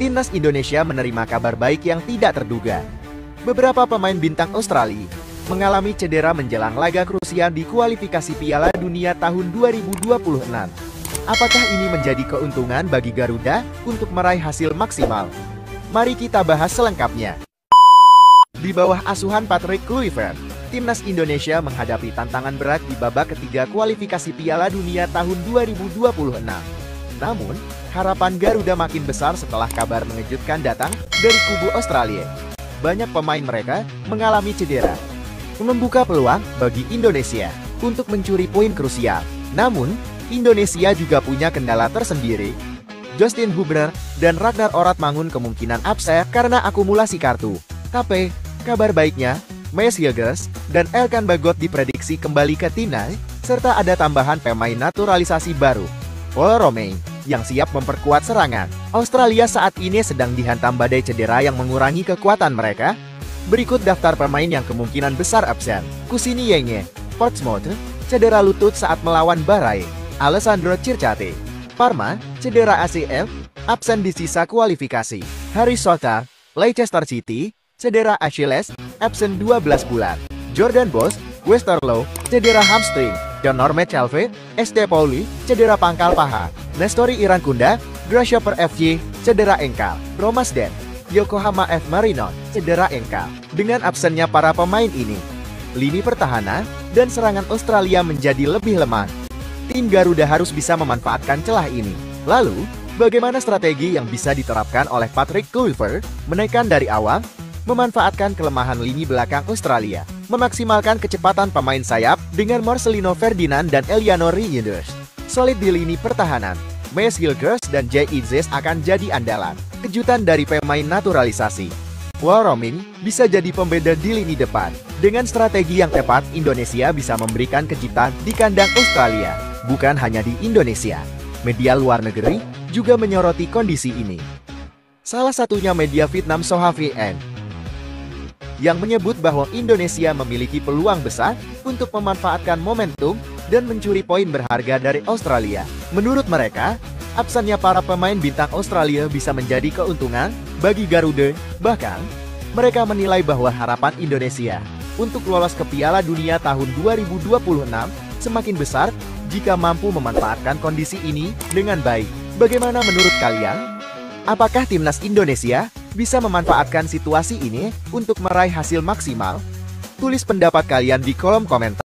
Timnas Indonesia menerima kabar baik yang tidak terduga. Beberapa pemain bintang Australia mengalami cedera menjelang laga krusial di kualifikasi Piala Dunia tahun 2026. Apakah ini menjadi keuntungan bagi Garuda untuk meraih hasil maksimal? Mari kita bahas selengkapnya. Di bawah asuhan Patrick Kluivert, Timnas Indonesia menghadapi tantangan berat di babak ketiga kualifikasi Piala Dunia tahun 2026. Namun, harapan Garuda makin besar setelah kabar mengejutkan datang dari kubu Australia. Banyak pemain mereka mengalami cedera, membuka peluang bagi Indonesia untuk mencuri poin krusial. Namun, Indonesia juga punya kendala tersendiri. Justin Hubner dan Ragnar Oratmangun kemungkinan absen karena akumulasi kartu. Tapi, kabar baiknya, Maes Hilgers dan Elkan Bagot diprediksi kembali ke timnas, serta ada tambahan pemain naturalisasi baru, Paul Romain, yang siap memperkuat serangan. Australia saat ini sedang dihantam badai cedera yang mengurangi kekuatan mereka. Berikut daftar pemain yang kemungkinan besar absen. Kusini Yenge, Portsmouth, cedera lutut saat melawan Bahrain. Alessandro Circati, Parma, cedera ACL, absen di sisa kualifikasi. Harry Souttar, Leicester City, cedera Achilles, absen 12 bulan. Jordan Boss, Westerlo, cedera hamstring. Conor McCalve, ST Pauli, cedera pangkal paha. Nestori Irankunda, Grasshopper FC, cedera engkal. Romasden, Yokohama F. Marinos, cedera engkal. Dengan absennya para pemain ini, lini pertahanan dan serangan Australia menjadi lebih lemah. Tim Garuda harus bisa memanfaatkan celah ini. Lalu, bagaimana strategi yang bisa diterapkan oleh Patrick Kluivert? Menekan dari awal, memanfaatkan kelemahan lini belakang Australia, memaksimalkan kecepatan pemain sayap dengan Marcelino Ferdinand dan Eliano Reinders. Solid di lini pertahanan, Maes Hilgers dan Jay Izzes akan jadi andalan. Kejutan dari pemain naturalisasi, Paul Romain bisa jadi pembeda di lini depan. Dengan strategi yang tepat, Indonesia bisa memberikan kejutan di kandang Australia. Bukan hanya di Indonesia, media luar negeri juga menyoroti kondisi ini. Salah satunya media Vietnam Soha VN, yang menyebut bahwa Indonesia memiliki peluang besar untuk memanfaatkan momentum dan mencuri poin berharga dari Australia. Menurut mereka, absennya para pemain bintang Australia bisa menjadi keuntungan bagi Garuda. Bahkan, mereka menilai bahwa harapan Indonesia untuk lolos ke Piala Dunia tahun 2026 semakin besar jika mampu memanfaatkan kondisi ini dengan baik. Bagaimana menurut kalian? Apakah timnas Indonesia bisa memanfaatkan situasi ini untuk meraih hasil maksimal? Tulis pendapat kalian di kolom komentar.